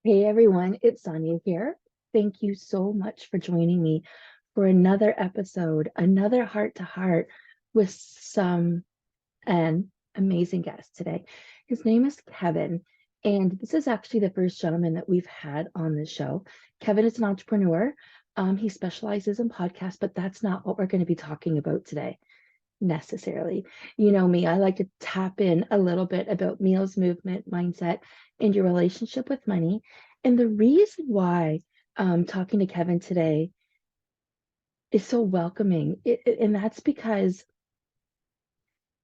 Hey everyone, it's Sonia here. Thank you so much for joining me for another episode, another heart to heart with an amazing guest today. His name is Kevin, and this is actually the first gentleman that we've had on the show. Kevin is an entrepreneur. He specializes in podcasts, but that's not what we're going to be talking about today necessarily. You know me, I like to tap in a little bit about meals, movement, mindset, and your relationship with money. And the reason why talking to Kevin today is so welcoming, and that's because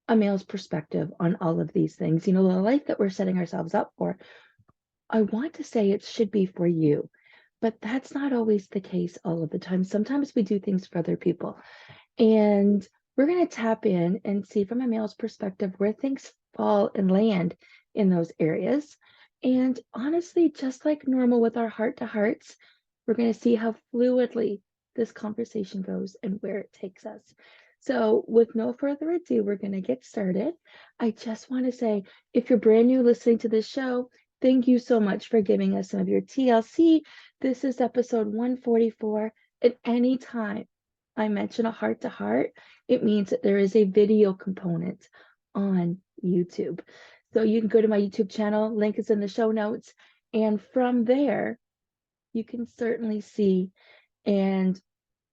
a male's perspective on all of these things, the life that we're setting ourselves up for, I want to say it should be for you, but that's not always the case all of the time. Sometimes we do things for other people. And we're going to tap in and see from a male's perspective where things fall and land in those areas. And honestly, just like normal with our heart to hearts, we're going to see how fluidly this conversation goes and where it takes us. So with no further ado, we're going to get started. I just want to say, if you're brand new listening to this show, thank you so much for giving us some of your TLC. This is episode 144. At any time I mention a heart to heart, it means that there is a video component on YouTube. So you can go to my YouTube channel, link is in the show notes, and from there, you can certainly see and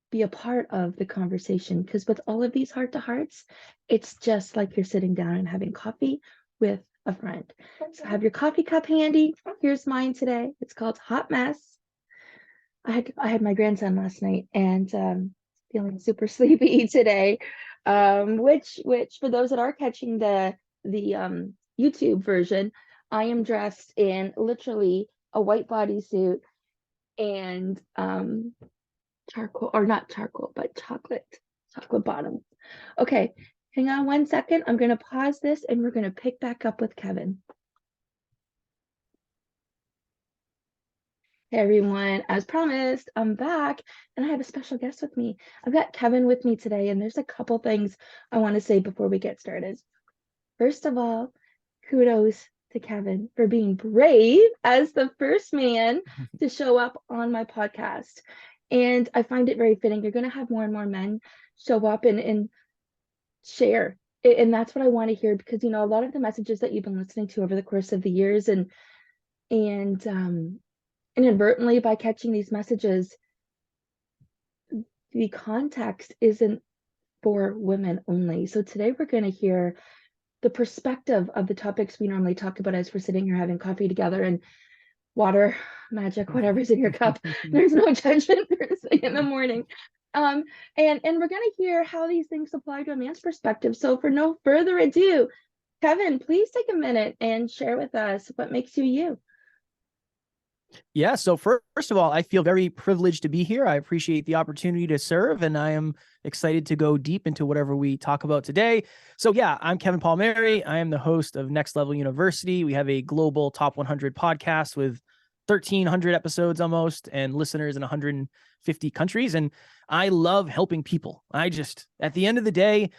be a part of the conversation. Because with all of these heart to hearts, it's just like you're sitting down and having coffee with a friend. So have your coffee cup handy. Here's mine today. It's called Hot Mess. I had my grandson last night, and feeling super sleepy today. Which for those that are catching the YouTube version, I am dressed in literally a white bodysuit and charcoal, or not charcoal, but chocolate bottom. Okay, hang on one second. I'm gonna pause this and we're gonna pick back up with Kevin. Hey everyone, as promised, I'm back and I have a special guest with me. I've got Kevin with me today, and there's a couple things I want to say before we get started. First of all, kudos to Kevin for being brave as the first man to show up on my podcast. And I find it very fitting. You're going to have more and more men show up and share. And that's what I want to hear, because, a lot of the messages that you've been listening to over the course of the years and inadvertently by catching these messages, the context isn't for women only. So today we're going to hear the perspective of the topics we normally talk about as we're sitting here having coffee together and water, magic, whatever's in your cup. There's no judgment first thing in the morning. And we're going to hear how these things apply to a man's perspective. So for no further ado, Kevin, please take a minute and share with us what makes you you. Yeah. So first of all, I feel very privileged to be here. I appreciate the opportunity to serve, and I am excited to go deep into whatever we talk about today. So yeah, I'm Kevin Palmieri. I am the host of Next Level University. We have a global top 100 podcast with 1,300 episodes almost and listeners in 150 countries. And I love helping people. At the end of the day,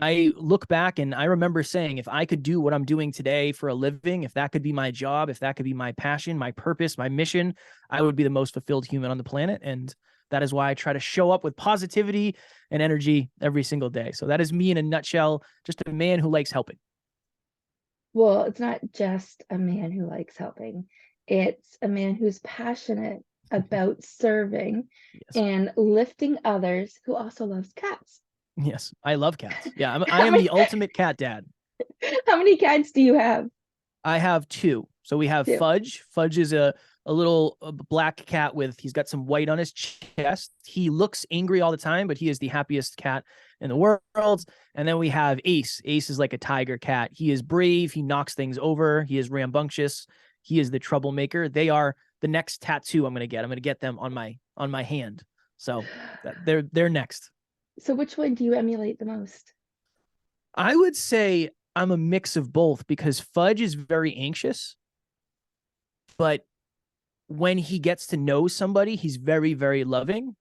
I look back and I remember saying, if I could do what I'm doing today for a living, if that could be my job, if that could be my passion, my purpose, my mission, I would be the most fulfilled human on the planet. And that is why I try to show up with positivity and energy every single day. So that is me in a nutshell, just a man who likes helping. Well, it's not just a man who likes helping. It's a man who's passionate about serving and lifting others, who also loves cats. Yes, I love cats. Yeah, I am the ultimate cat dad. How many cats do you have? I have two. So we have Fudge. Fudge is a little black cat he's got some white on his chest. He looks angry all the time, but he is the happiest cat in the world. And then we have Ace. Ace is like a tiger cat. He is brave. He knocks things over. He is rambunctious. He is the troublemaker. They are the next tattoo I'm going to get. I'm going to get them on my hand. So they're next. So which one do you emulate the most? I would say I'm a mix of both, because Fudge is very anxious, but when he gets to know somebody, he's very, very loving.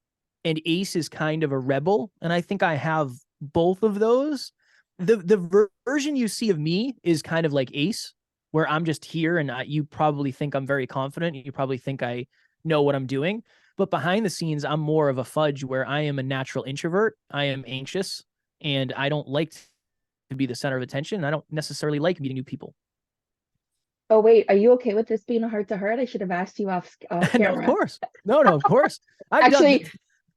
And Ace is kind of a rebel. And I think I have both of those. The version you see of me is kind of like Ace. where I'm just here and you probably think I'm very confident. You probably think I know what I'm doing. But behind the scenes, I'm more of a fudge where I am a natural introvert. I am anxious and I don't like to be the center of attention. I don't necessarily like meeting new people. Oh, wait, are you okay with this being a heart to heart? I should have asked you off No, of camera. course. No, of course. Actually,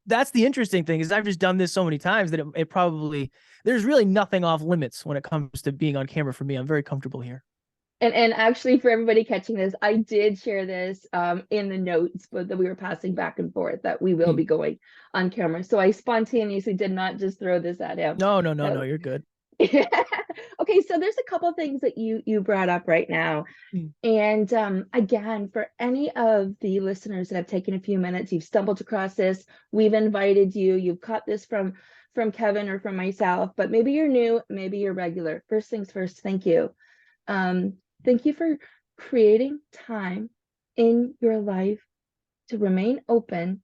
That's the interesting thing is I've just done this so many times that it probably, there's really nothing off limits when it comes to being on camera for me. I'm very comfortable here. and actually for everybody catching this, I did share this in the notes, but that we were passing back and forth that we will be going on camera. So I spontaneously did not just throw this at him. No, you're good. Okay, so there's a couple things that you brought up right now. And again, for any of the listeners that have taken a few minutes, you've stumbled across this, we've invited you, you've caught this from Kevin or from myself, but maybe you're new, maybe you're regular. First things first, thank you. Thank you for creating time in your life to remain open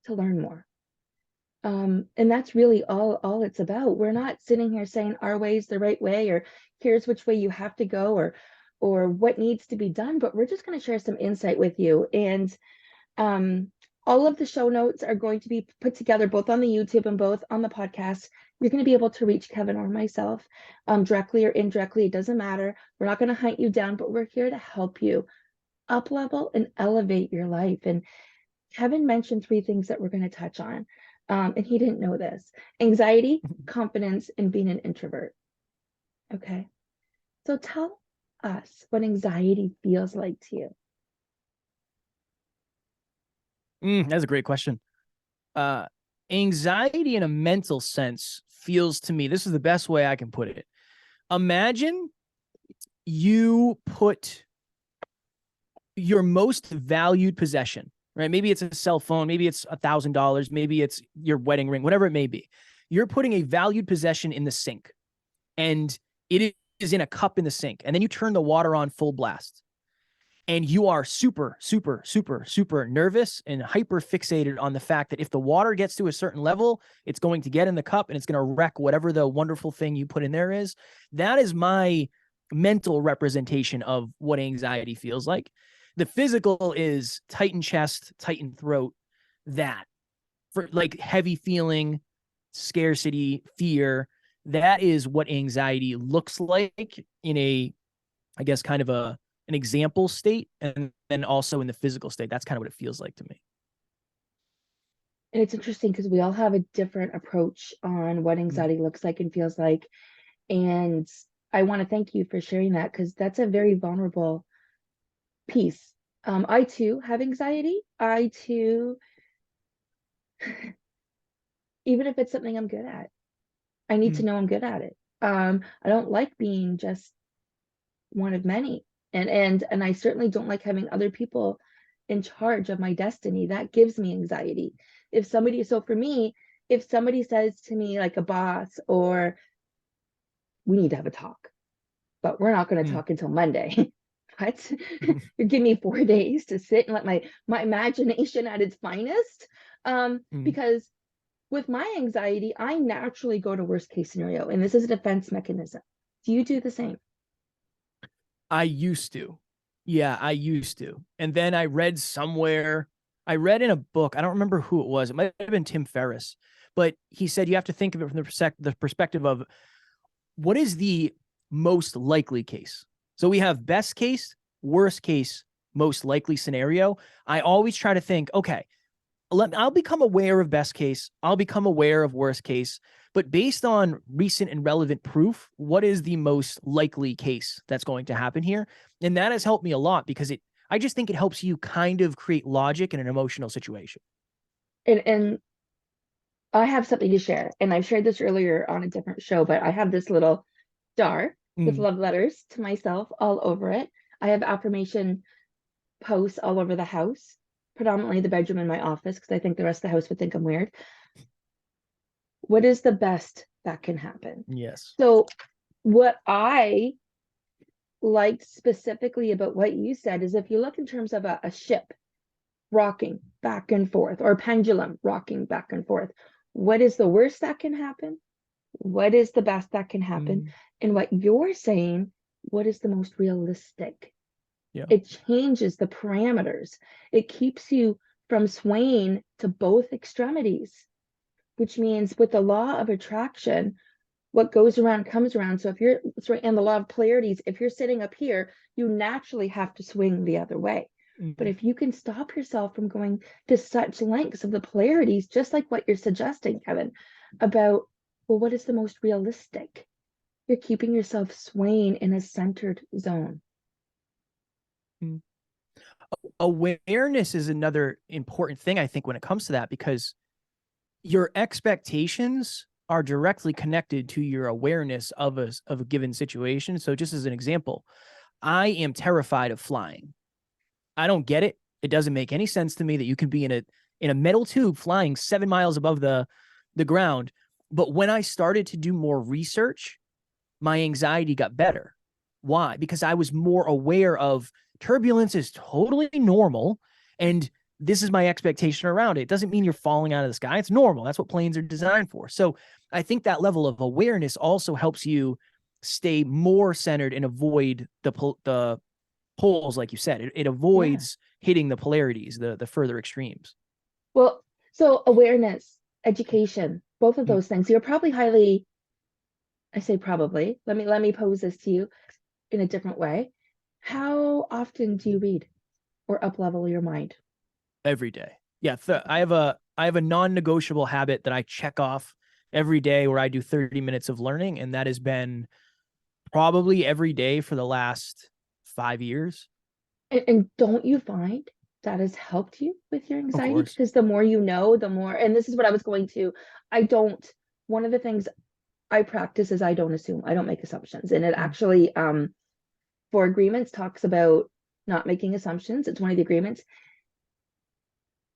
to learn more. And that's really all it's about. We're not sitting here saying our way is the right way, or here's which way you have to go, or what needs to be done, but we're just going to share some insight with you. And all of the show notes are going to be put together both on the YouTube and both on the podcast. You're going to be able to reach Kevin or myself directly or indirectly. It doesn't matter. We're not going to hunt you down, but we're here to help you up level and elevate your life. And Kevin mentioned 3 things that we're going to touch on. And he didn't know this: anxiety, confidence, and being an introvert. Okay. So tell us what anxiety feels like to you. That's a great question. Anxiety in a mental sense feels to me, this is the best way I can put it. Imagine you put your most valued possession, right? Maybe it's a cell phone, maybe it's $1,000, maybe it's your wedding ring, whatever it may be. You're putting a valued possession in the sink, and it is in a cup in the sink. And then you turn the water on full blast, and you are super, super, super, super nervous and hyper fixated on the fact that if the water gets to a certain level, it's going to get in the cup and it's going to wreck whatever the wonderful thing you put in there is. That is my mental representation of what anxiety feels like. The physical is tightened chest, tightened throat, that for like heavy feeling, scarcity, fear. That is what anxiety looks like in a, I guess, kind of an example state, and then also in the physical state. That's kind of what it feels like to me. And it's interesting because we all have a different approach on what anxiety looks like and feels like. And I want to thank you for sharing that, because that's a very vulnerable piece. I too have anxiety. I too, even if it's something I'm good at, I need to know I'm good at it. I don't like being just one of many. And I certainly don't like having other people in charge of my destiny. That gives me anxiety. So for me, if somebody says to me, like a boss, or we need to have a talk, but we're not going to talk until Monday. What? You give me 4 days to sit and let my imagination at its finest. Because with my anxiety, I naturally go to worst case scenario, and this is a defense mechanism. Do you do the same? I used to. Yeah, I used to. And then I read in a book, I don't remember who it was. It might have been Tim Ferriss, but he said you have to think of it from the perspective of what is the most likely case. So we have best case, worst case, most likely scenario. I always try to think, okay, I'll become aware of best case. I'll become aware of worst case. But based on recent and relevant proof, what is the most likely case that's going to happen here? And that has helped me a lot, because I just think it helps you kind of create logic in an emotional situation. And I have something to share. And I've shared this earlier on a different show, but I have this little jar with love letters to myself all over it. I have affirmation posts all over the house, predominantly the bedroom and my office, because I think the rest of the house would think I'm weird. What is the best that can happen? Yes. So what I liked specifically about what you said is, if you look in terms of a ship rocking back and forth, or a pendulum rocking back and forth, what is the worst that can happen? What is the best that can happen? And what you're saying what is the most realistic? Yeah. It changes the parameters. It keeps you from swaying to both extremities, which means with the law of attraction, what goes around comes around. So if you're, sorry, and the law of polarities, if you're sitting up here, you naturally have to swing the other way. But if you can stop yourself from going to such lengths of the polarities, just like what you're suggesting, Kevin, about, well, what is the most realistic? You're keeping yourself swaying in a centered zone. Awareness is another important thing, I think, when it comes to that, because your expectations are directly connected to your awareness of a given situation. So just as an example, I am terrified of flying. I don't get it. It doesn't make any sense to me that you can be in a metal tube flying 7 miles above the ground. But when I started to do more research, my anxiety got better. Why? Because I was more aware of turbulence is totally normal, and this is my expectation around it. It doesn't mean you're falling out of the sky. It's normal. That's what planes are designed for. So I think that level of awareness also helps you stay more centered and avoid the poles, like you said. It avoids hitting the polarities, the further extremes. Well, so awareness, education, both of those things. You're probably highly, I say probably, let me pose this to you in a different way. How often do you read or up level your mind? Every day. Yeah. I have a non-negotiable habit that I check off every day where I do 30 minutes of learning. And that has been probably every day for the last 5 years. And don't you find that has helped you with your Of anxiety? course. Because the more you know, the more, and this is what I was going to, one of the things I practice is I don't assume, I don't make assumptions. And it actually, for agreements, talks about not making assumptions. It's one of the agreements.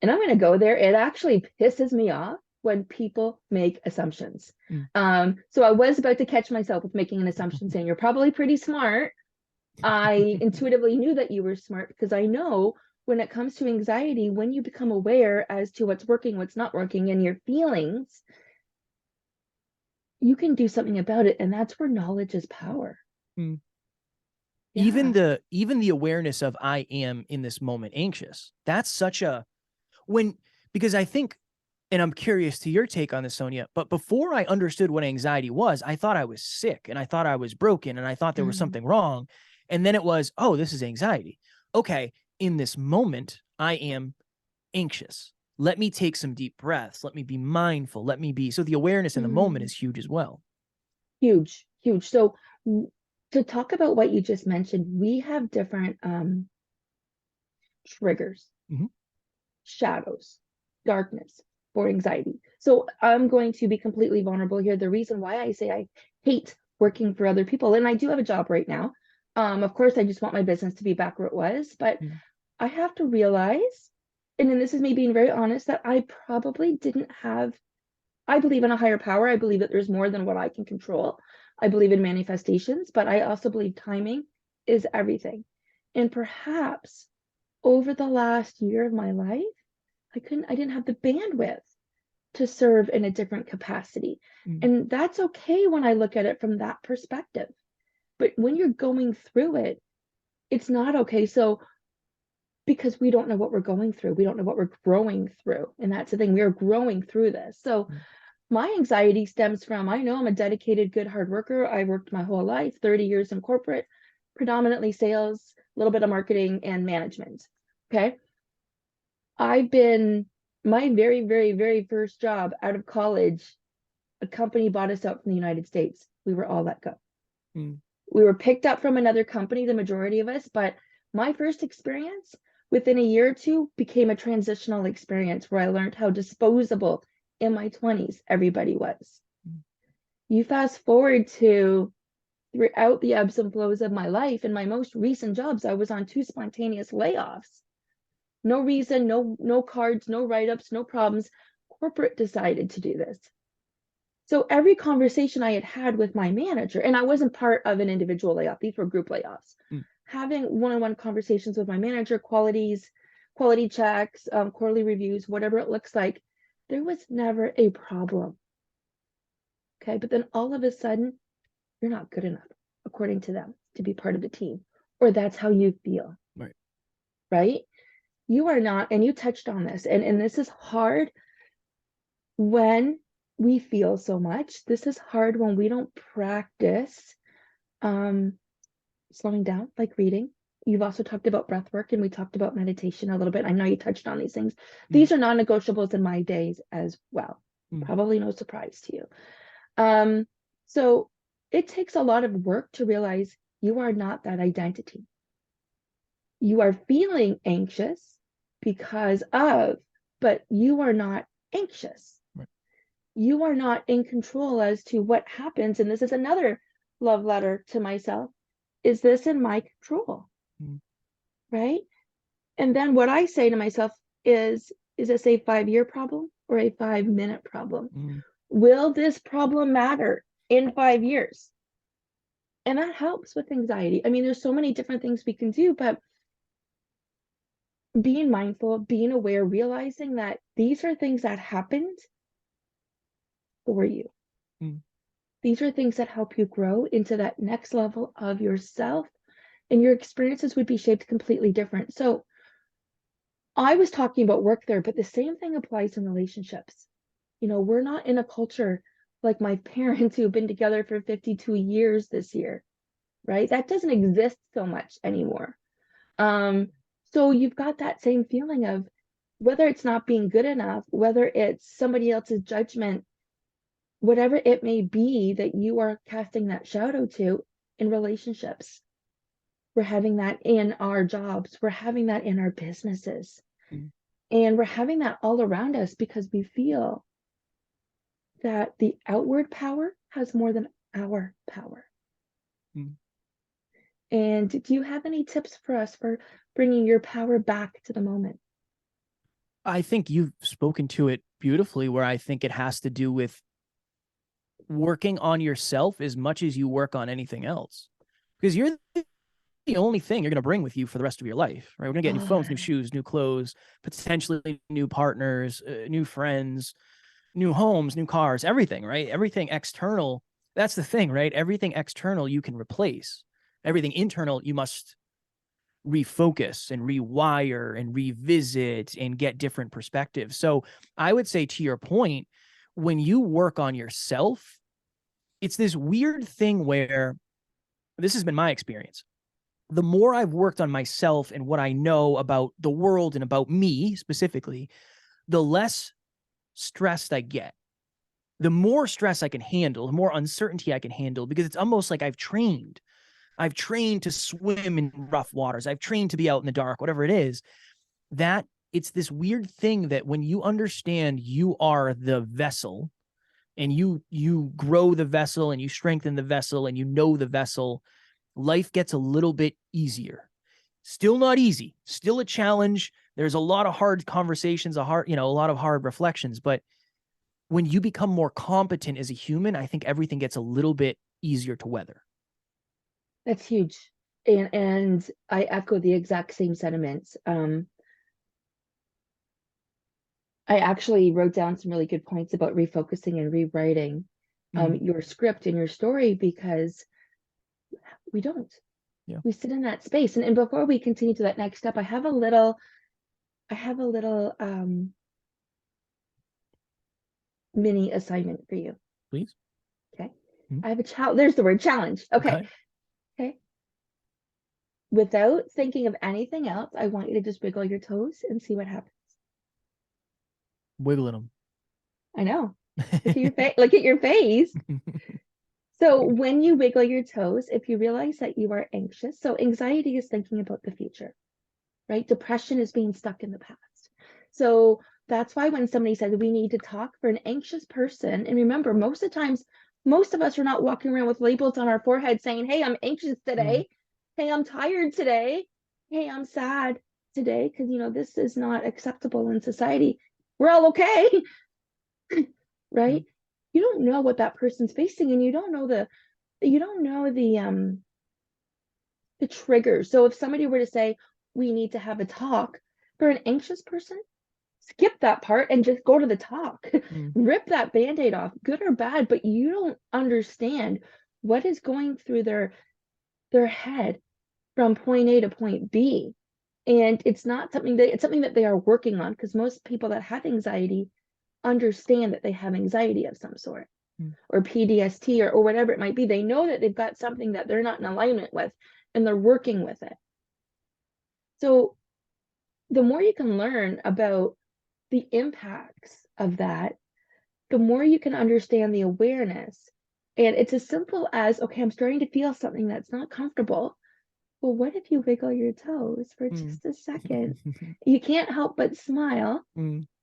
And I'm going to go there. It actually pisses me off when people make assumptions. So I was about to catch myself with making an assumption saying, you're probably pretty smart. I intuitively knew that you were smart because I know when it comes to anxiety, when you become aware as to what's working, what's not working, and your feelings, you can do something about it. And that's where knowledge is power. Mm. Yeah. Even the awareness of I am in this moment anxious. That's such a because I think, and I'm curious to your take on this, Sonia, but before I understood what anxiety was, I thought I was sick and I thought I was broken and I thought there was something wrong. And then it was, oh, this is anxiety. Okay, in this moment, I am anxious. Let me take some deep breaths. Let me be mindful. So the awareness in the moment is huge as well. Huge, huge. So to talk about what you just mentioned, we have different triggers, shadows, darkness for anxiety. So I'm going to be completely vulnerable here. The reason why I say I hate working for other people, and I do have a job right now. Of course, I just want my business to be back where it was, but I have to realize, and then this is me being very honest, that I probably didn't have, I believe in a higher power. I believe that there's more than what I can control. I believe in manifestations, but I also believe timing is everything. And perhaps over the last year of my life, I didn't have the bandwidth to serve in a different capacity. And that's okay when I look at it from that perspective. But when you're going through it, it's not okay. So, because we don't know what we're going through, we don't know what we're growing through. And that's the thing, we are growing through this. So, my anxiety stems from, I know I'm a dedicated, good, hard worker. I worked my whole life, 30 years in corporate, predominantly sales, a little bit of marketing and management. Okay. My very, very, very first job out of college, a company bought us out from the United States. We were all let go. We were picked up from another company, the majority of us, but my first experience within a year or two became a transitional experience where I learned how disposable in my 20s everybody was. You fast forward to throughout the ebbs and flows of my life, in my most recent jobs, I was on 2 spontaneous layoffs. No reason, no cards, no write-ups, no problems. Corporate decided to do this. So every conversation I had with my manager, and I wasn't part of an individual layoff, these were group layoffs, having one-on-one conversations with my manager, quality checks, quarterly reviews, whatever it looks like, there was never a problem. Okay, but then all of a sudden, you're not good enough, according to them. to be part of the team, or that's how you feel. Right? You are not, and you touched on this, and this is hard when we feel so much. This is hard when we don't practice slowing down, like reading. You've also talked about breath work, and we talked about meditation a little bit. I know you touched on these things. These are non-negotiables in my days as well. Probably no surprise to you. So it takes a lot of work to realize you are not that identity. You are feeling anxious because of, but you are not anxious. Right. You are not in control as to what happens. And this is another love letter to myself. Is this in my control? Right? And then what I say to myself is this a 5-year problem or a 5-minute problem? Will this problem matter in 5 years? And that helps with anxiety. I mean, there's so many different things we can do, but being mindful, being aware, realizing that these are things that happened for you. These are things that help you grow into that next level of yourself, and your experiences would be shaped completely different. So I was talking about work there, but the same thing applies in relationships. You know, we're not in a culture like my parents who've been together for 52 years this year, right? That doesn't exist so much anymore. So you've got that same feeling of whether it's not being good enough, whether it's somebody else's judgment, whatever it may be that you are casting that shadow to in relationships. We're having that in our jobs. We're having that in our businesses. And we're having that all around us because we feel that the outward power has more than our power. And do you have any tips for us for bringing your power back to the moment? I think you've spoken to it beautifully, where I think it has to do with working on yourself as much as you work on anything else, because you're the only thing you're going to bring with you for the rest of your life, right? We're going to get new phones, new shoes, new clothes, potentially new partners, new friends, new homes, new cars, everything, right? Everything external. That's the thing, right? Everything external you can replace. Everything internal you must refocus and rewire and revisit and get different perspectives. So I would say, to your point, when you work on yourself, it's this weird thing where, this has been my experience, the more I've worked on myself and what I know about the world and about me specifically, the less stressed I get. The more stress I can handle, the more uncertainty I can handle, because it's almost like I've trained to swim in rough waters. I've trained to be out in the dark, whatever it is. That it's this weird thing that when you understand you are the vessel, and you grow the vessel and you strengthen the vessel and you know the vessel, life gets a little bit easier. Still not easy, still a challenge. There's a lot of hard conversations, a lot of hard reflections, but when you become more competent as a human, I think everything gets a little bit easier to weather. That's huge. And I echo the exact same sentiments. I actually wrote down some really good points about refocusing and rewriting your script and your story, because we don't. Yeah. We sit in that space. And before we continue to that next step, I have a little mini assignment for you. Please. Okay. I have a challenge. There's the word challenge. Okay. Without thinking of anything else, I want you to just wiggle your toes and see what happens. Wiggling them. I know. Look at your face. Look at your face. So when you wiggle your toes, if you realize that you are anxious, so anxiety is thinking about the future, right? Depression is being stuck in the past. So that's why when somebody says we need to talk, for an anxious person, and remember, most of the times, most of us are not walking around with labels on our forehead saying, hey, I'm anxious today. Hey, I'm tired today. Hey, I'm sad today, because, this is not acceptable in society. We're all okay, right? You don't know what that person's facing, and you don't know the triggers. So if somebody were to say, we need to have a talk, for an anxious person, skip that part and just go to the talk. Rip that Band-Aid off, good or bad, but you don't understand what is going through their their head from point A to point B. And it's not something that, it's something that they are working on, because most people that have anxiety understand that they have anxiety of some sort, or PTSD, or whatever it might be. They know that they've got something that they're not in alignment with, and they're working with it. So the more you can learn about the impacts of that, the more you can understand the awareness. And it's as simple as, okay, I'm starting to feel something that's not comfortable. Well, what if you wiggle your toes for just a second? You can't help but smile.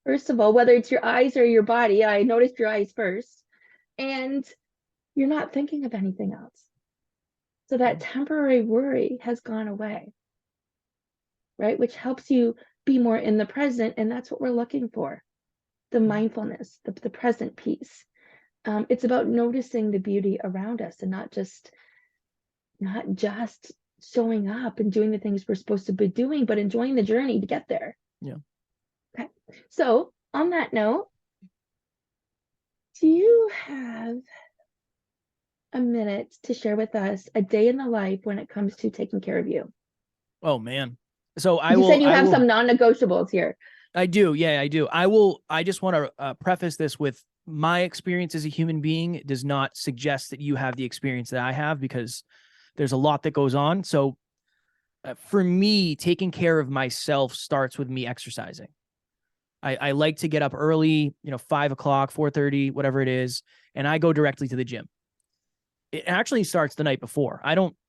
First of all, whether it's your eyes or your body, I noticed your eyes first, and you're not thinking of anything else. So that temporary worry has gone away, right? Which helps you be more in the present. And that's what we're looking for. The mindfulness, the present piece. It's about noticing the beauty around us, and not just showing up and doing the things we're supposed to be doing, but enjoying the journey to get there. Yeah. Okay. So on that note, do you have a minute to share with us a day in the life when it comes to taking care of you? Oh man. So You said you have some non-negotiables here. I do. Yeah, I do. I just want to preface this with my experience as a human being does not suggest that you have the experience that I have, because there's a lot that goes on. So for me, taking care of myself starts with me exercising. I like to get up early, 5 o'clock, 4:30, whatever it is, and I go directly to the gym. It actually starts the night before.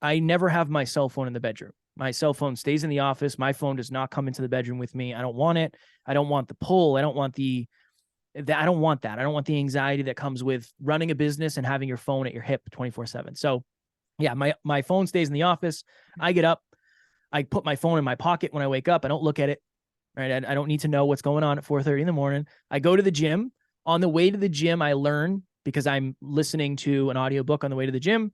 I never have my cell phone in the bedroom. My cell phone stays in the office. My phone does not come into the bedroom with me. I don't want it. I don't want the pull. I don't want I don't want that. I don't want the anxiety that comes with running a business and having your phone at your hip 24/7. So yeah, my phone stays in the office. I get up. I put my phone in my pocket when I wake up. I don't look at it. Right. I don't need to know what's going on at 4:30 in the morning. I go to the gym. On the way to the gym, I learn, because I'm listening to an audiobook on the way to the gym.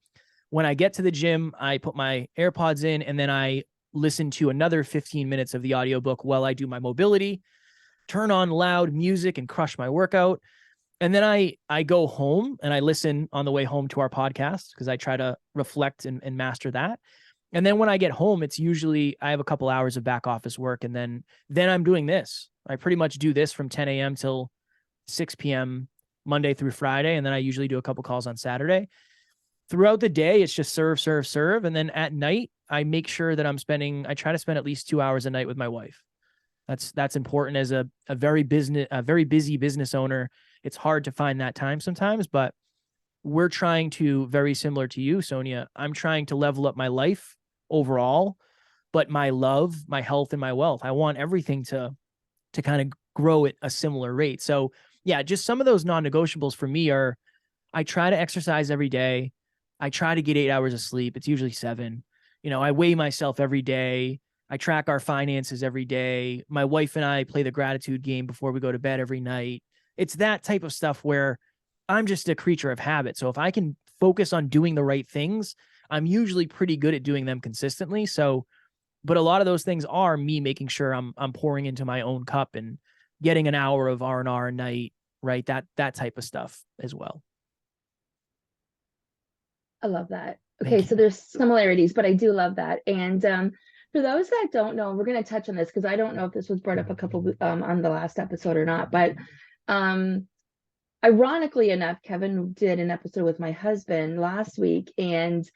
When I get to the gym, I put my AirPods in, and then I listen to another 15 minutes of the audiobook while I do my mobility, turn on loud music and crush my workout. And then I go home and I listen on the way home to our podcast, because I try to reflect and master that. And then when I get home, it's usually I have a couple hours of back office work, and then I'm doing this. I pretty much do this from 10 a.m. till 6 p.m. Monday through Friday. And then I usually do a couple calls on Saturday. Throughout the day, it's just serve, serve, serve. And then at night, I make sure that I try to spend at least 2 hours a night with my wife. That's important as a very busy business owner. It's hard to find that time sometimes, but we're trying to, very similar to you, Sonia, I'm trying to level up my life overall, but my love, my health, and my wealth, I want everything to kind of grow at a similar rate. So yeah, just some of those non-negotiables for me are, I try to exercise every day. I try to get 8 hours of sleep. It's usually 7. I weigh myself every day. I track our finances every day. My wife and I play the gratitude game before we go to bed every night. It's that type of stuff where I'm just a creature of habit. So if I can focus on doing the right things, I'm usually pretty good at doing them consistently. So, but a lot of those things are me making sure I'm pouring into my own cup and getting an hour of R&R a night, right? That type of stuff as well. I love that. Okay, so there's similarities, but I do love that. And for those that don't know, we're going to touch on this because I don't know if this was brought up a couple on the last episode or not, but ironically enough, Kevin did an episode with my husband last week, and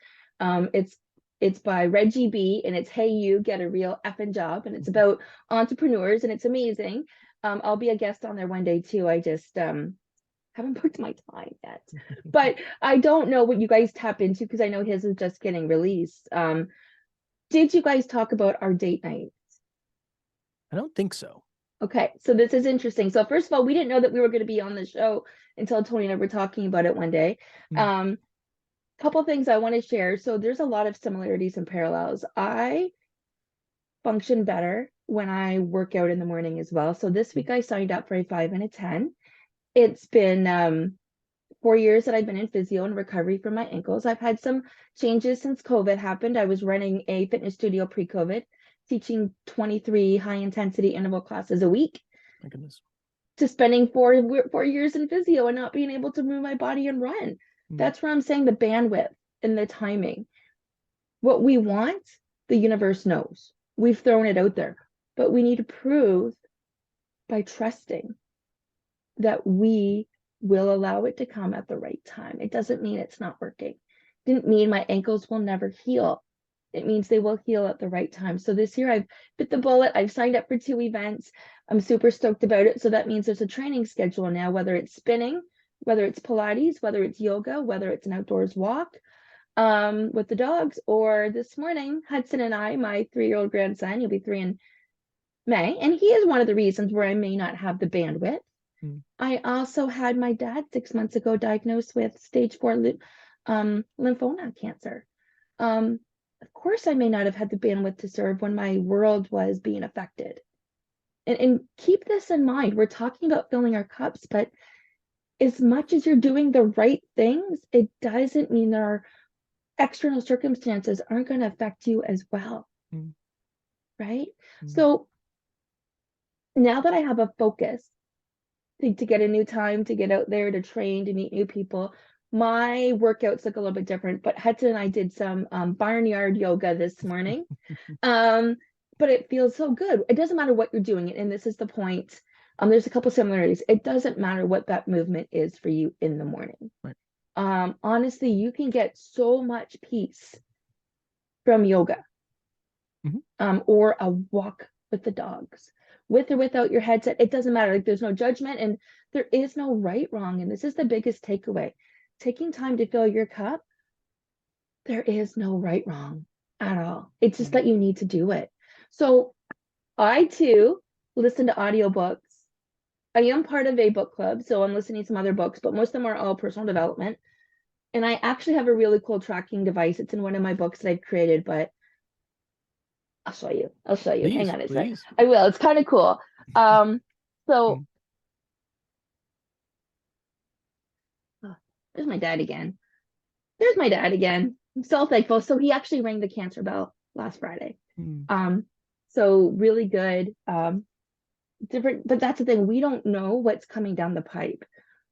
it's by Reggie B, and it's Hey You, Get a Real Effing Job, and it's about entrepreneurs, and it's amazing. I'll be a guest on there one day too. I just haven't booked my time yet, but I don't know what you guys tap into because I know his is just getting released. Did you guys talk about our date night? I don't think so. Okay, so this is interesting. So first of all, we didn't know that we were going to be on the show until Tony and I were talking about it one day. Couple things I want to share. So there's a lot of similarities and parallels. I function better when I work out in the morning as well. So this week I signed up for a 5 and a 10. It's been 4 years that I've been in physio and recovery from my ankles. I've had some changes since COVID happened. I was running a fitness studio pre-COVID, teaching 23 high-intensity interval classes a week. My goodness. To spending 4 years in physio and not being able to move my body and run. That's where I'm saying the bandwidth and the timing. what we want, the universe knows. We've thrown it out there, but we need to prove by trusting that we will allow it to come at the right time. It doesn't mean it's not working. Didn't mean my ankles will never heal. It means they will heal at the right time. So this year I've bit the bullet. I've signed up for 2 events. I'm super stoked about it. So that means there's a training schedule now, whether it's spinning, whether it's Pilates, whether it's yoga, whether it's an outdoors walk with the dogs, or this morning, Hudson and I, my 3-year-old grandson, he'll be 3 in May, and he is one of the reasons where I may not have the bandwidth. I also had my dad 6 months ago diagnosed with stage 4 lymphoma cancer. Of course, I may not have had the bandwidth to serve when my world was being affected. And keep this in mind. We're talking about filling our cups, but as much as you're doing the right things, it doesn't mean there are external circumstances aren't going to affect you as well. Right? So now that I have a focus to get a new time, to get out there, to train, to meet new people, my workouts look a little bit different. But Hudson and I did some barnyard yoga this morning. But it feels so good. It doesn't matter what you're doing, and this is the point. There's a couple similarities. It doesn't matter what that movement is for you in the morning. Right. Honestly, you can get so much peace from yoga, or a walk with the dogs, with or without your headset. It doesn't matter. Like, there's no judgment, and there is no right, wrong. And this is the biggest takeaway. Taking time to fill your cup, there is no right, wrong at all. It's just that you need to do it. So I too listen to audiobooks. I am part of a book club, so I'm listening to some other books, but most of them are all personal development. And I actually have a really cool tracking device. It's in one of my books that I've created, but I'll show you. Please, hang on a second. I will. It's kind of cool. So there's my dad again. I'm so thankful. So he actually rang the cancer bell last Friday. So really good. Different, but that's the thing. We don't know what's coming down the pipe.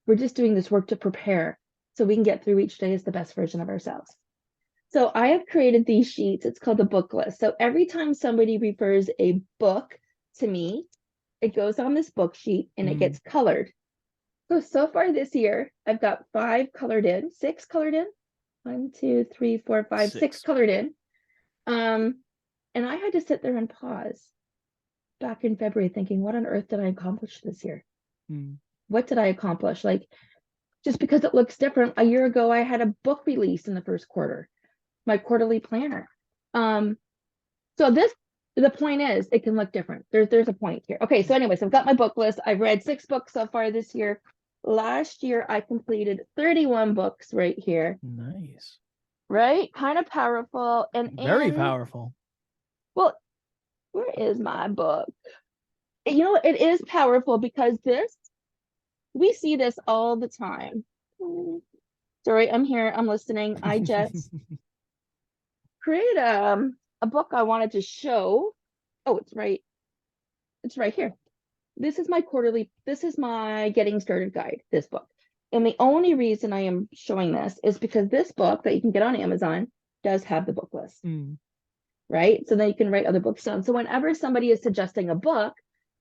We're just doing this work to prepare so we can get through each day as the best version of ourselves. So I have created these sheets. It's called the book list. So every time somebody refers a book to me, it goes on this book sheet and it gets colored. So far this year, I've got 6 colored in. 1, 2, 3, 4, 5, 6 colored in. And I had to sit there and pause back in February thinking, what on earth did I accomplish this year? What did I accomplish? Like, just because it looks different, a year ago, I had a book release in the first quarter, my quarterly planner. So the point is, it can look different. There's a point here. Okay, so anyways, I've got my book list. I've read 6 books so far this year. Last year, I completed 31 books right here. Nice. Right? Kind of powerful. And very powerful. Well, where is my book? You know, it is powerful because we see this all the time. Sorry, I'm here. I'm listening. I just created a book I wanted to show. Oh, it's right here. This is my getting started guide, this book. And the only reason I am showing this is because this book that you can get on Amazon does have the book list. Right? So then you can write other books down. So whenever somebody is suggesting a book,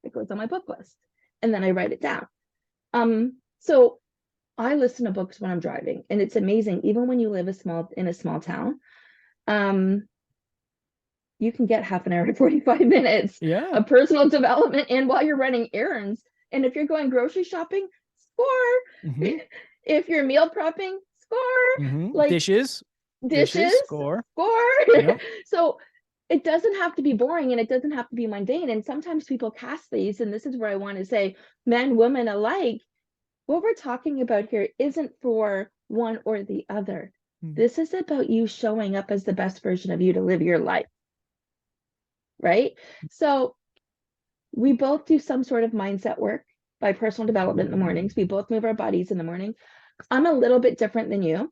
it goes on my book list. And then I write it down. So I listen to books when I'm driving, and it's amazing. Even when you live in a small town, you can get half an hour to 45 minutes of personal development, and while you're running errands. And if you're going grocery shopping, score. If you're meal prepping, score. Like dishes, score. Yep. So it doesn't have to be boring, and it doesn't have to be mundane. And sometimes people cast these, and this is where I want to say, men, women alike, what we're talking about here isn't for one or the other. This is about you showing up as the best version of you to live your life. Right? So we both do some sort of mindset work by personal development in the mornings. We both move our bodies in the morning. I'm a little bit different than you.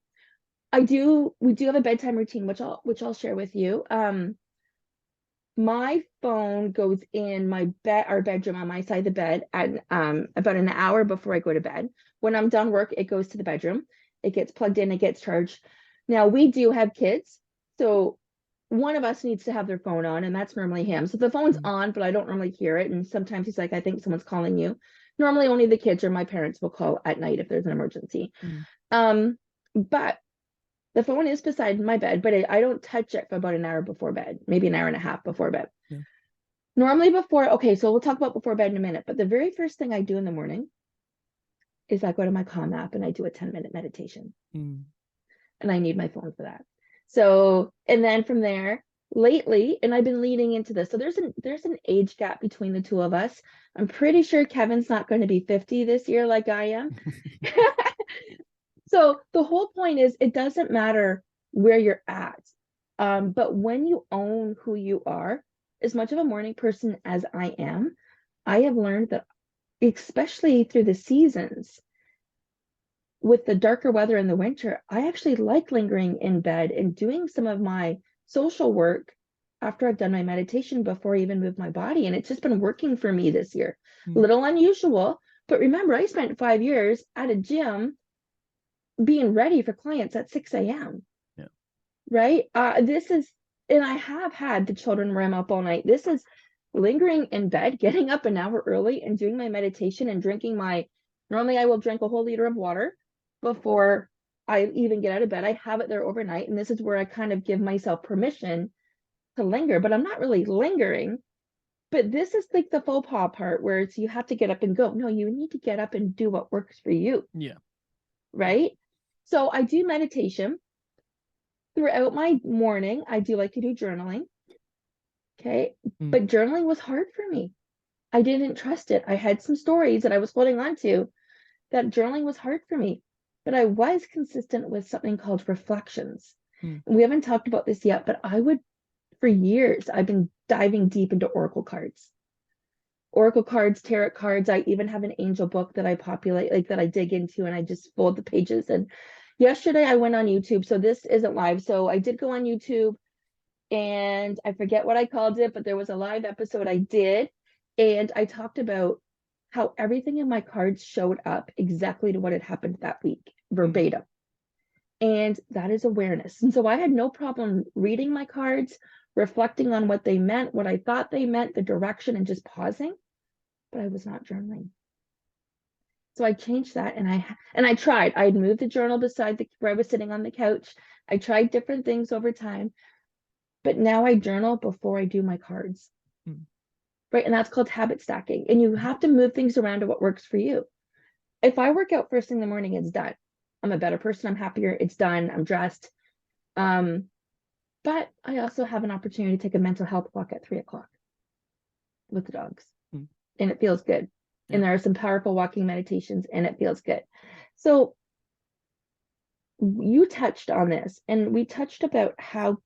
We do have a bedtime routine, which I'll share with you. My phone goes in our bedroom on my side of the bed at about an hour before I go to bed. When I'm done work, it goes to the bedroom. It gets plugged in, it gets charged. Now we do have kids, so one of us needs to have their phone on, and that's normally him. So the phone's on, but I don't normally hear it. And sometimes he's like, I think someone's calling you. Normally only the kids or my parents will call at night if there's an emergency. But the phone is beside my bed, but I don't touch it for about an hour before bed, maybe an hour and a half before bed. Normally okay, so we'll talk about before bed in a minute, but the very first thing I do in the morning is I go to my Calm app and I do a 10-minute meditation. And I need my phone for that. So, and then from there, lately, and I've been leaning into this. So there's an age gap between the two of us. I'm pretty sure Kevin's not going to be 50 this year like I am. So the whole point is it doesn't matter where you're at. But when you own who you are, as much of a morning person as I am, I have learned that, especially through the seasons, with the darker weather in the winter, I actually like lingering in bed and doing some of my social work after I've done my meditation before I even move my body. And it's just been working for me this year. A little unusual, but remember, I spent 5 years at a gym being ready for clients at 6 a.m. Right? And I have had the children where I'm up all night. This is lingering in bed, getting up an hour early and doing my meditation and drinking normally I will drink a whole liter of water before I even get out of bed. I have it there overnight. And this is where I kind of give myself permission to linger, but I'm not really lingering. But this is like the faux pas part where it's, you have to get up and go. No, you need to get up and do what works for you. Right? So I do meditation throughout my morning. I do like to do journaling. Okay. But journaling was hard for me. I didn't trust it. I had some stories that I was holding on to that journaling was hard for me. But I was consistent with something called reflections. And we haven't talked about this yet, but for years, I've been diving deep into Oracle cards, tarot cards. I even have an angel book that I populate, like that I dig into, and I just fold the pages. And yesterday I went on YouTube. So this isn't live. So I did go on YouTube and I forget what I called it, but there was a live episode I did. And I talked about how everything in my cards showed up exactly to what had happened that week, verbatim. And that is awareness. And so I had no problem reading my cards, reflecting on what they meant, what I thought they meant, the direction, and just pausing. But I was not journaling. So I changed that, and I tried. I'd moved the journal beside where I was sitting on the couch. I tried different things over time, but now I journal before I do my cards. Right. And that's called habit stacking. And you have to move things around to what works for you. If I work out first thing in the morning, it's done. I'm a better person. I'm happier. It's done. I'm dressed. But I also have an opportunity to take a mental health walk at 3 o'clock with the dogs. And it feels good. And there are some powerful walking meditations, and it feels good. So you touched on this, and we touched about how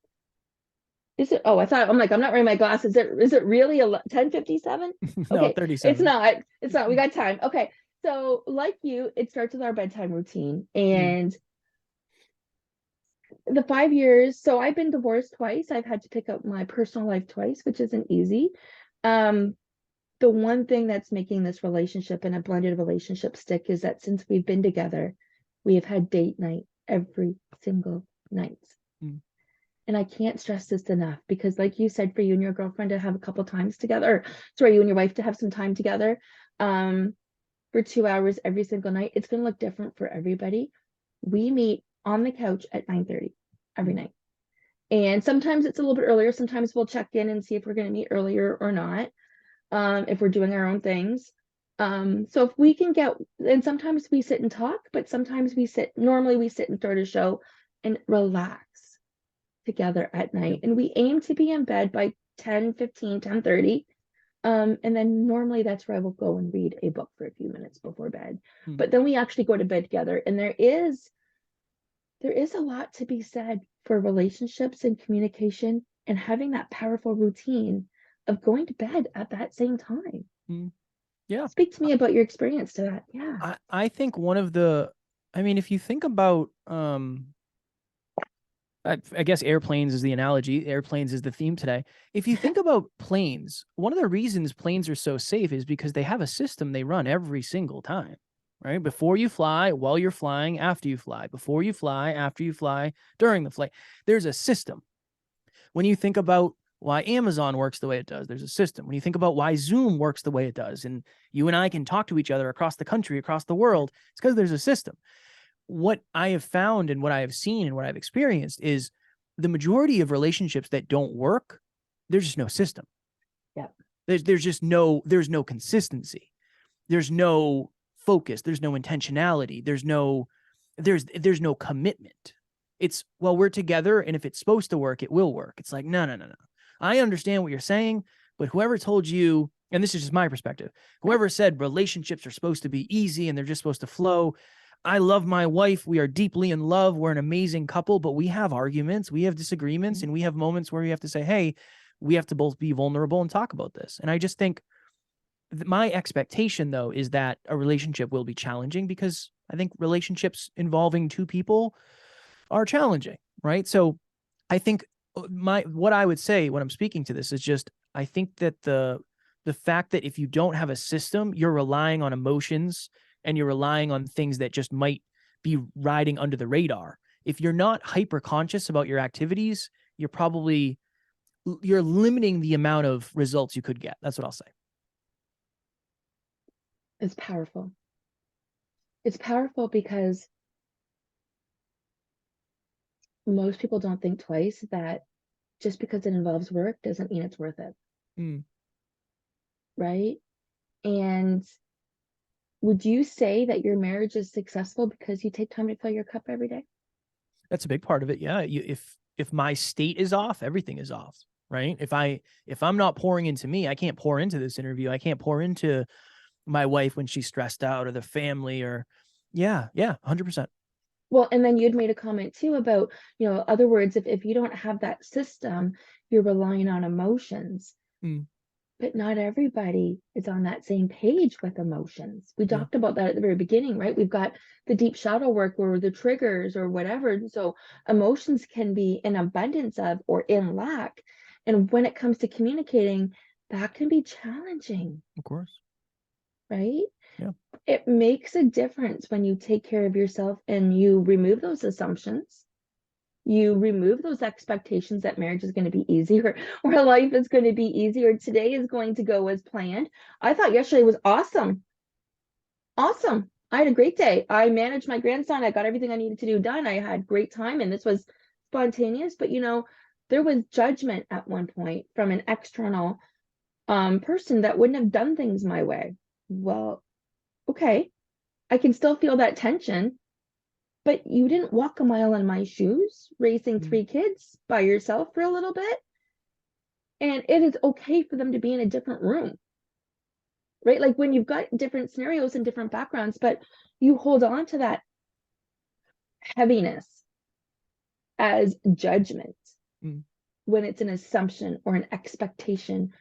I'm like, I'm not wearing my glasses. Is it really 10:57? No, Okay, 37. It's not. We got time. Okay. So like you, it starts with our bedtime routine. And the 5 years, so I've been divorced twice. I've had to pick up my personal life twice, which isn't easy. The one thing that's making this relationship and a blended relationship stick is that since we've been together, we have had date night every single night. And I can't stress this enough, because like you said, for you and your girlfriend to have a couple times together, you and your wife to have some time together for 2 hours every single night, it's going to look different for everybody. We meet on the couch at 9:30 every night. And sometimes it's a little bit earlier. Sometimes we'll check in and see if we're going to meet earlier or not, if we're doing our own things. So if we can and sometimes we sit and talk, but sometimes normally we sit and start a show and relax together at night. And we aim to be in bed by 10:15, 10:30. And then normally that's where I will go and read a book for a few minutes before bed. But then we actually go to bed together. And there is a lot to be said for relationships and communication, and having that powerful routine of going to bed at that same time. Yeah. Speak to me about your experience to that. Yeah. I think if you think about, I guess airplanes is the analogy. Airplanes is the theme today. If you think about planes, one of the reasons planes are so safe is because they have a system they run every single time, right? Before you fly, while you're flying, after you fly, before you fly, after you fly, during the flight. There's a system. When you think about why Amazon works the way it does, there's a system. When you think about why Zoom works the way it does, and you and I can talk to each other across the country, across the world, it's because there's a system. What I have found and what I have seen and what I've experienced is the majority of relationships that don't work, there's just no system. Yeah. There's no consistency. There's no focus. There's no intentionality. There's no commitment. It's, well, we're together, and if it's supposed to work, it will work. It's like, no. I understand what you're saying, but whoever told you, and this is just my perspective, whoever said relationships are supposed to be easy and they're just supposed to flow. I love my wife. We are deeply in love. We're an amazing couple, but we have arguments, we have disagreements, and we have moments where we have to say, hey, we have to both be vulnerable and talk about this. And I just think my expectation, though, is that a relationship will be challenging, because I think relationships involving two people are challenging, right? So I think what I would say when I'm speaking to this is just, I think that the fact that if you don't have a system, you're relying on emotions and you're relying on things that just might be riding under the radar. If you're not hyper conscious about your activities, you're limiting the amount of results you could get. That's what I'll say. It's powerful. It's powerful because most people don't think twice that just because it involves work doesn't mean it's worth it. Right? And would you say that your marriage is successful because you take time to fill your cup every day? That's a big part of it. Yeah. If my state is off, everything is off, right? If I'm not pouring into me, I can't pour into this interview. I can't pour into my wife when she's stressed out, or the family, or 100%. Well, and then you'd made a comment too about, other words, if you don't have that system, you're relying on emotions. But not everybody is on that same page with emotions. We talked about that at the very beginning, right? We've got the deep shadow work or the triggers or whatever. So emotions can be in abundance of or in lack. And when it comes to communicating, that can be challenging. Of course. Right? Yeah. It makes a difference when you take care of yourself and you remove those assumptions. You remove those expectations that marriage is going to be easy, or life is going to be easy, or today is going to go as planned. I thought yesterday was awesome. Awesome. I had a great day. I managed my grandson. I got everything I needed to do done. I had great time, and this was spontaneous, but there was judgment at one point from an external person that wouldn't have done things my way. Well, okay, I can still feel that tension. But you didn't walk a mile in my shoes, raising 3 kids by yourself for a little bit. And it is okay for them to be in a different room, right? Like when you've got different scenarios and different backgrounds, but you hold on to that heaviness as judgment when it's an assumption or an expectation,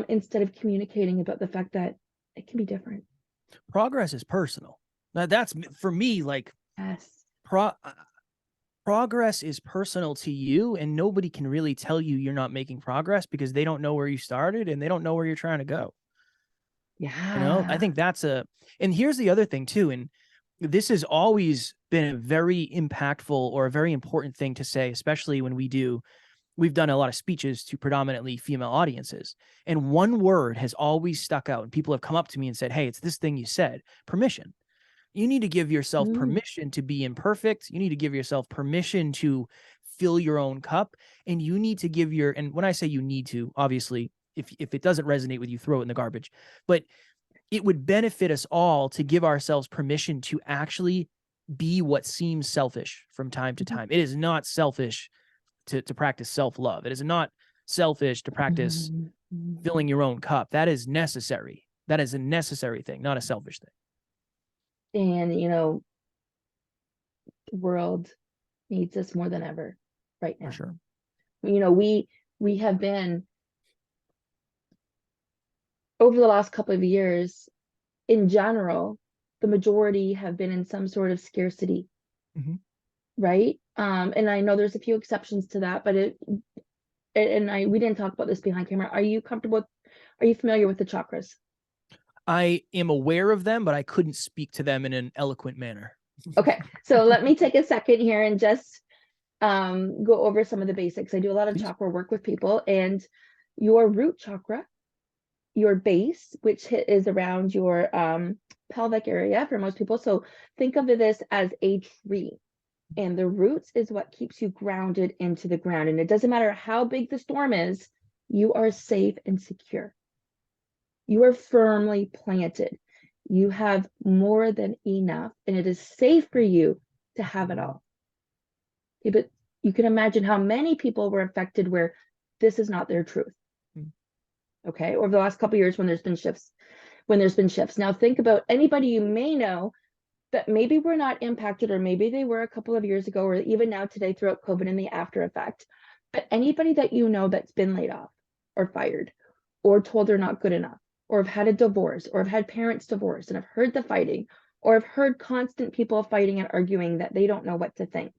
instead of communicating about the fact that it can be different. Progress is personal. Now that's, for me, like, yes. Progress is personal to you, and nobody can really tell you you're not making progress because they don't know where you started and they don't know where you're trying to go. Yeah. I think and here's the other thing too. And this has always been a very impactful or a very important thing to say, especially when we've done a lot of speeches to predominantly female audiences. And one word has always stuck out, and people have come up to me and said, hey, it's this thing you said, permission. You need to give yourself permission to be imperfect. You need to give yourself permission to fill your own cup. And you need to give and when I say you need to, obviously, if it doesn't resonate with you, throw it in the garbage. But it would benefit us all to give ourselves permission to actually be what seems selfish from time to time. It is not selfish to practice self-love. It is not selfish to practice filling your own cup. That is necessary. That is a necessary thing, not a selfish thing. And, the world needs us more than ever right now. For sure. We have been, over the last couple of years, in general, the majority have been in some sort of scarcity, right? And I know there's a few exceptions to that, but we didn't talk about this behind camera. Are you familiar with the chakras? I am aware of them, but I couldn't speak to them in an eloquent manner. Okay, so let me take a second here and just go over some of the basics. I do a lot of chakra work with people, and your root chakra, your base, which is around your pelvic area for most people. So think of this as a tree, and the roots is what keeps you grounded into the ground. And it doesn't matter how big the storm is, you are safe and secure. You are firmly planted. You have more than enough, and it is safe for you to have it all. Okay, but you can imagine how many people were affected where this is not their truth. Okay, over the last couple of years when there's been shifts. Now think about anybody you may know that maybe were not impacted, or maybe they were a couple of years ago, or even now today throughout COVID and the after effect. But anybody that you know that's been laid off or fired or told they're not good enough, or have had a divorce, or have had parents divorce and have heard the fighting, or have heard constant people fighting and arguing that they don't know what to think,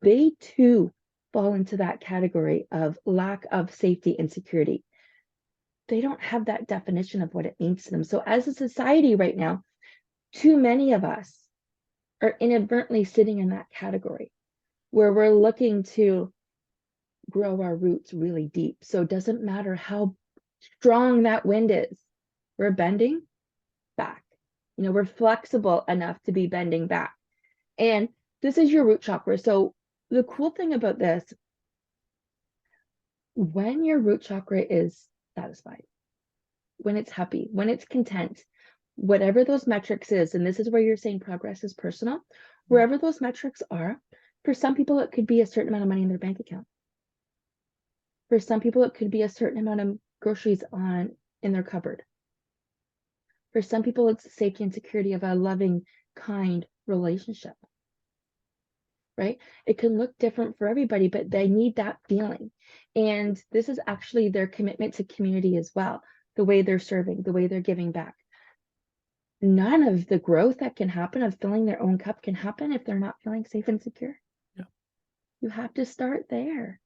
they too fall into that category of lack of safety and security. They don't have that definition of what it means to them. So as a society right now, too many of us are inadvertently sitting in that category where we're looking to grow our roots really deep. So it doesn't matter how strong that wind is, we're bending back. You know, we're flexible enough to be bending back. And this is your root chakra. So the cool thing about this, when your root chakra is satisfied, when it's happy, when it's content, whatever those metrics is, and this is where you're saying progress is personal, wherever those metrics are, for some people, it could be a certain amount of money in their bank account. For some people, it could be a certain amount of groceries in their cupboard. For some people, it's the safety and security of a loving, kind relationship. Right? It can look different for everybody, but they need that feeling. And this is actually their commitment to community as well. The way they're serving, the way they're giving back. None of the growth that can happen of filling their own cup can happen if they're not feeling safe and secure. Yeah. You have to start there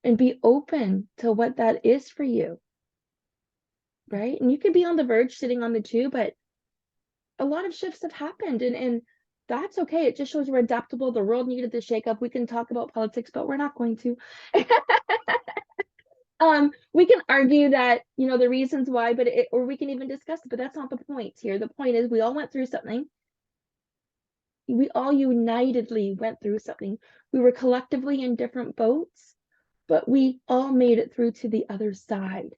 and be open to what that is for you. Right? And you could be on the verge sitting on the tube, but a lot of shifts have happened, and that's okay. It just shows we're adaptable. The world needed the shakeup. We can talk about politics, but we're not going to. We can argue that, you know, the reasons why, or we can even discuss it, but that's not the point here. The point is we all went through something. We all unitedly went through something. We were collectively in different boats, but we all made it through to the other side.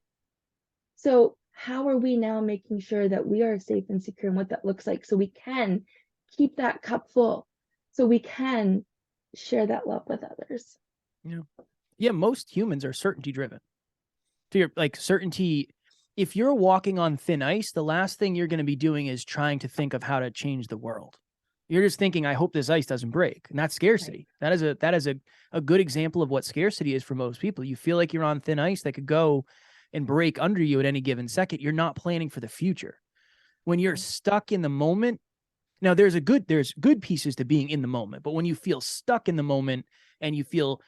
So how are we now making sure that we are safe and secure, and what that looks like, so we can keep that cup full, so we can share that love with others? Yeah, most humans are certainty driven. To your certainty, if you're walking on thin ice, the last thing you're going to be doing is trying to think of how to change the world. You're just thinking, I hope this ice doesn't break. And that's scarcity. Right. That is a good example of what scarcity is for most people. You feel like you're on thin ice that could go and break under you at any given second. You're not planning for the future. When you're stuck in the moment, now there's good pieces to being in the moment, but when you feel stuck in the moment and you feel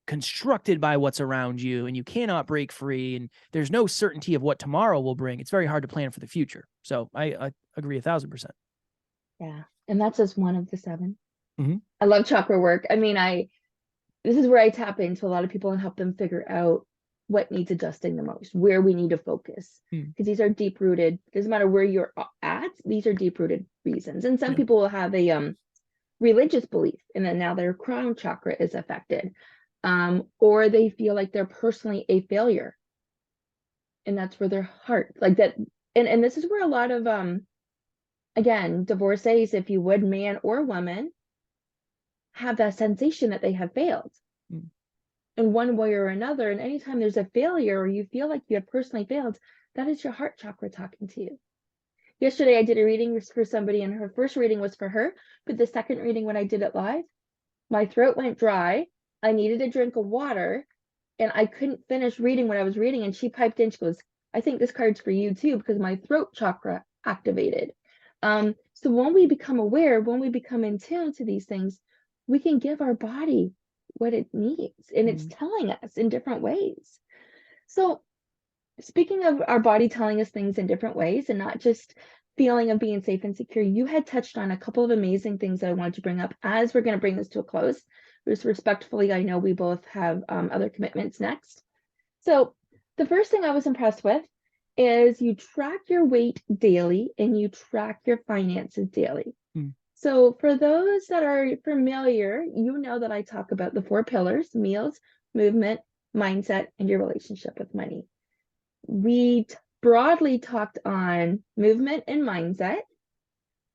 constructed by what's around you and you cannot break free and there's no certainty of what tomorrow will bring, it's very hard to plan for the future. So I agree 1,000%. Yeah. And that's just one of the 7. Mm-hmm. I love chakra work. I mean, this is where I tap into a lot of people and help them figure out what needs adjusting the most, where we need to focus, because these are deep rooted. Doesn't matter where you're at, these are deep rooted reasons. And some people will have a religious belief, and then now their crown chakra is affected, or they feel like they're personally a failure, and that's where their heart, like that. And this is where a lot of again, divorcees, if you would, man or woman, have that sensation that they have failed in one way or another. And anytime there's a failure, or you feel like you have personally failed, that is your heart chakra talking to you. Yesterday, I did a reading for somebody, and her first reading was for her, but the second reading, when I did it live, my throat went dry. I needed a drink of water, and I couldn't finish reading what I was reading. And she piped in, she goes, I think this card's for you too, because my throat chakra activated. So when we become aware, when we become in tune to these things, we can give our body what it needs, and it's telling us in different ways. So speaking of our body telling us things in different ways, and not just feeling of being safe and secure, you had touched on a couple of amazing things that I wanted to bring up as we're going to bring this to a close. Just respectfully, I know we both have other commitments next. So the first thing I was impressed with is you track your weight daily and you track your finances daily. So for those that are familiar, you know that I talk about the 4 pillars: meals, movement, mindset, and your relationship with money. We broadly talked on movement and mindset,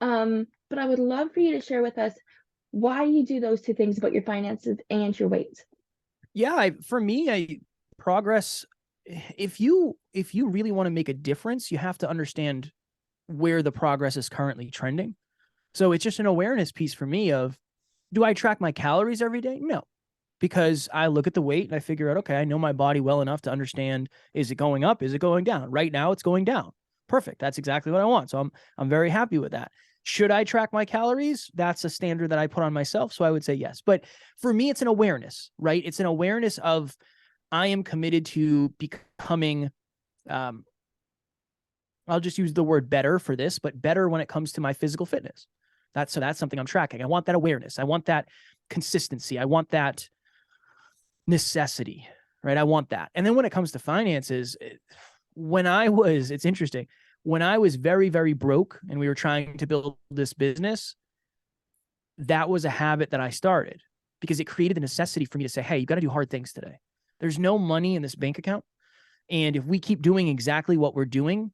but I would love for you to share with us why you do those 2 things about your finances and your weight. Yeah, for me, progress, if you really want to make a difference, you have to understand where the progress is currently trending. So it's just an awareness piece for me of, do I track my calories every day? No, because I look at the weight and I figure out, okay, I know my body well enough to understand, is it going up? Is it going down? Right now it's going down. Perfect. That's exactly what I want. So I'm very happy with that. Should I track my calories? That's a standard that I put on myself. So I would say yes. But for me, it's an awareness, right? It's an awareness of, I am committed to becoming, I'll just use the word better for this, but better when it comes to my physical fitness. That's something I'm tracking. I want that awareness. I want that consistency. I want that necessity, right? I want that. And then when it comes to finances, it's interesting. When I was very, very broke and we were trying to build this business, that was a habit that I started because it created the necessity for me to say, hey, you got to do hard things today. There's no money in this bank account. And if we keep doing exactly what we're doing,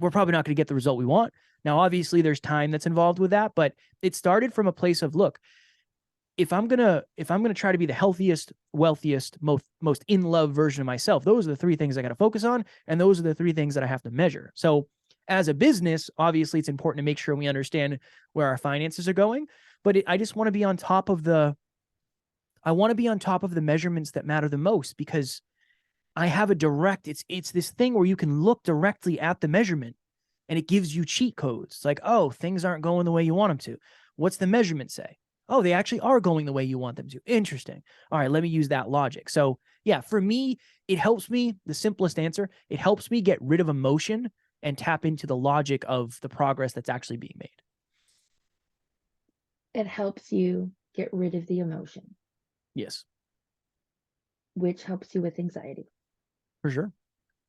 we're probably not going to get the result we want. Now, obviously there's time that's involved with that, but it started from a place of, look, if I'm going to try to be the healthiest, wealthiest, most in love version of myself, those are the 3 things I got to focus on. And those are the 3 things that I have to measure. So as a business, obviously it's important to make sure we understand where our finances are going, but I just want to be on top of the measurements that matter the most, because I have it's this thing where you can look directly at the measurement and it gives you cheat codes. It's like, oh, things aren't going the way you want them to. What's the measurement say? Oh, they actually are going the way you want them to. Interesting. All right, let me use that logic. So yeah, for me, it helps me, the simplest answer, it helps me get rid of emotion and tap into the logic of the progress that's actually being made. It helps you get rid of the emotion. Yes. Which helps you with anxiety. For sure.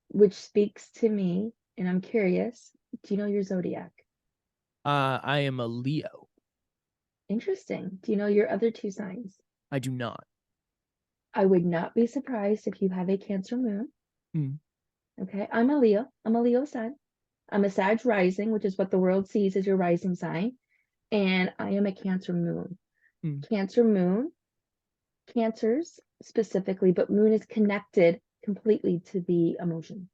Which speaks to me, and I'm curious, do you know your zodiac? I am a Leo. Interesting. Do you know your other 2 signs? I do not. I would not be surprised if you have a Cancer moon. Okay, I'm a Leo. I'm a Leo sun. I'm a Sag rising, which is what the world sees as your rising sign. And I am a Cancer moon. Cancer moon, Cancers specifically, but moon is connected completely to the emotion.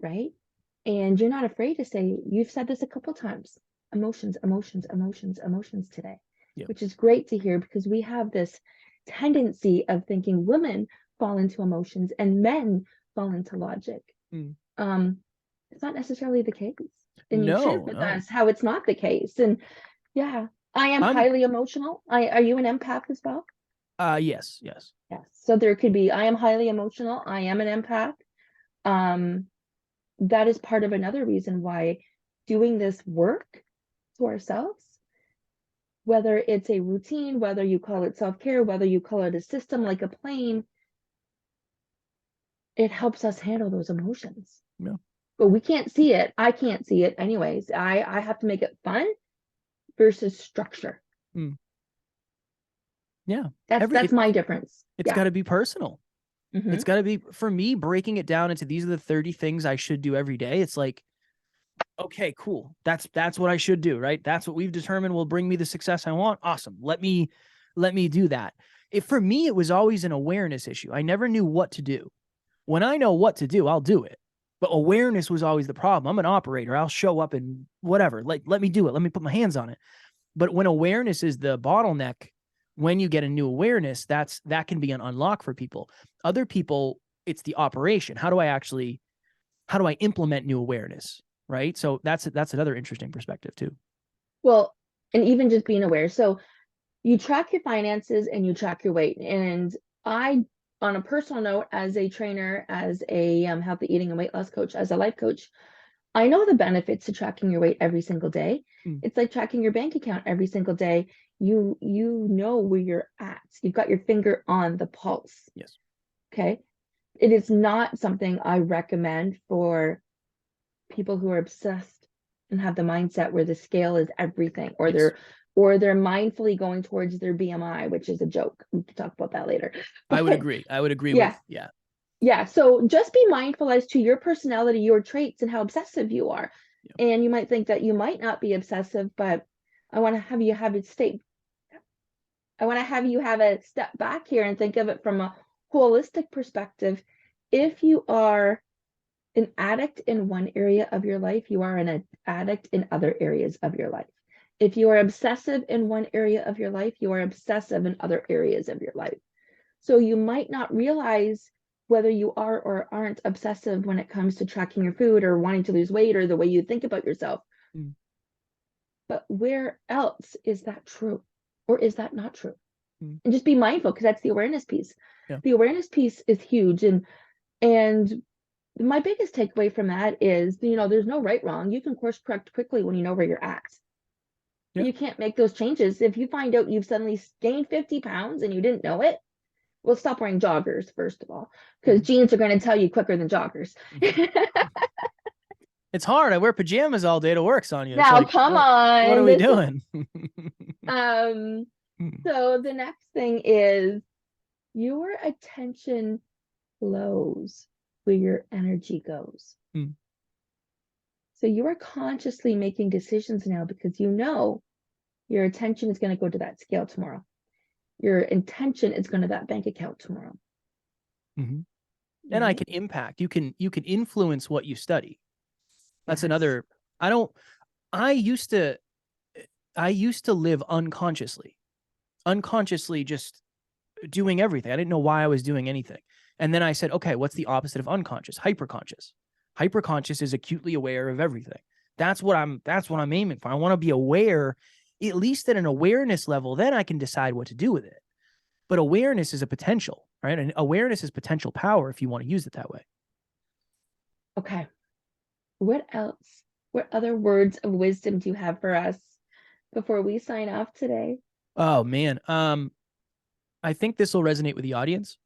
Right? And you're not afraid to say, you've said this a couple times, emotions today, which is great to hear, because we have this tendency of thinking women fall into emotions and men fall into logic. It's not necessarily the case. And you shared with us how it's not the case. And yeah, I am highly emotional. Are you an empath as well? Yes. So there could be, I am highly emotional. I am an empath. That is part of another reason why doing this work to ourselves, whether it's a routine, whether you call it self-care, whether you call it a system like a plane, it helps us handle those emotions. Yeah. But we can't see it. I can't see it anyways. I have to make it fun versus structure. Yeah. That's my difference. It's got to be personal. It's got to be, for me, breaking it down into these are the 30 things I should do every day. It's like, okay, cool. That's what I should do, right? That's what we've determined will bring me the success I want. Awesome. Let me do that. For me, it was always an awareness issue. I never knew what to do. When I know what to do, I'll do it. But awareness was always the problem. I'm an operator. I'll show up and whatever. Like, let me do it. Let me put my hands on it. But when awareness is the bottleneck, when you get a new awareness, that can be an unlock for people. Other people, it's the operation. How do I implement new awareness? Right. So that's another interesting perspective too. Well, and even just being aware. So you track your finances and you track your weight. And I, on a personal note, as a trainer, as a healthy eating and weight loss coach, as a life coach, I know the benefits to tracking your weight every single day. Mm. It's like tracking your bank account every single day. You know where you're at. You've got your finger on the pulse. Yes. Okay. It is not something I recommend for people who are obsessed and have the mindset where the scale is everything, or Yes. they're mindfully going towards their BMI, which is a joke. We can talk about that later. I would But agree. I would agree yeah, with, yeah. yeah. So just be mindful as to your personality, your traits, and how obsessive you are. Yeah. And you might think that you might not be obsessive, but I want to have you have it state. I want to have you have a step back here and think of it from a holistic perspective. If you are an addict in one area of your life, you are an addict in other areas of your life. If you are obsessive in one area of your life, you are obsessive in other areas of your life. So you might not realize whether you are or aren't obsessive when it comes to tracking your food or wanting to lose weight or the way you think about yourself. Mm. But where else is that true? Or is that not true? Mm. And just be mindful, because that's the awareness piece. Yeah. The awareness piece is huge. And my biggest takeaway from that is, there's no right wrong. You can course correct quickly when you know where you're at. Yeah. You can't make those changes. If you find out you've suddenly gained 50 pounds and you didn't know it, well, stop wearing joggers, first of all, because jeans are going to tell you quicker than joggers. It's hard. I wear pajamas all day to work, Sonia. It's Now, like, come what on. are we doing? So the next thing is your attention flows where your energy goes. Mm. So you are consciously making decisions now because you know your attention is going to go to that scale tomorrow. Your intention is going to that bank account tomorrow. Mm-hmm. And I can impact. You can influence what you study. That's another. I used to live unconsciously just doing everything. I didn't know why I was doing anything. And then I said, okay, what's the opposite of unconscious? Hyperconscious. Hyperconscious is acutely aware of everything. That's what I'm aiming for. I want to be aware, at least at an awareness level, then I can decide what to do with it. But awareness is a potential, right? And awareness is potential power if you want to use it that way. Okay. What else? What other words of wisdom do you have for us before we sign off today? Oh man. I think this will resonate with the audience,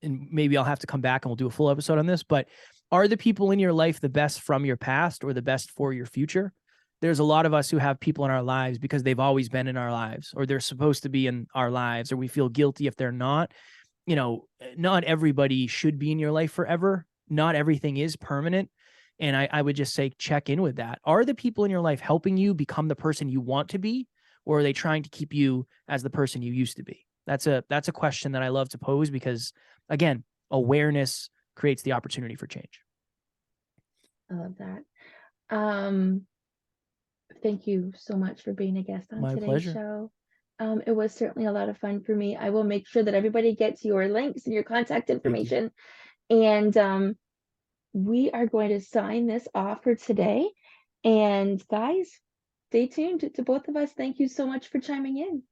and maybe I'll have to come back and we'll do a full episode on this, but are the people in your life the best from your past or the best for your future? There's a lot of us who have people in our lives because they've always been in our lives, or they're supposed to be in our lives, or we feel guilty if they're not. Not everybody should be in your life forever. Not everything is permanent. And I would just say, check in with that. Are the people in your life helping you become the person you want to be, or are they trying to keep you as the person you used to be? That's a question that I love to pose because, again, awareness creates the opportunity for change. I love that. Thank you so much for being a guest on My today's pleasure. show. It was certainly a lot of fun for me. I will make sure that everybody gets your links and your contact information. And we are going to sign this off for today. And guys, stay tuned to both of us. Thank you so much for chiming in.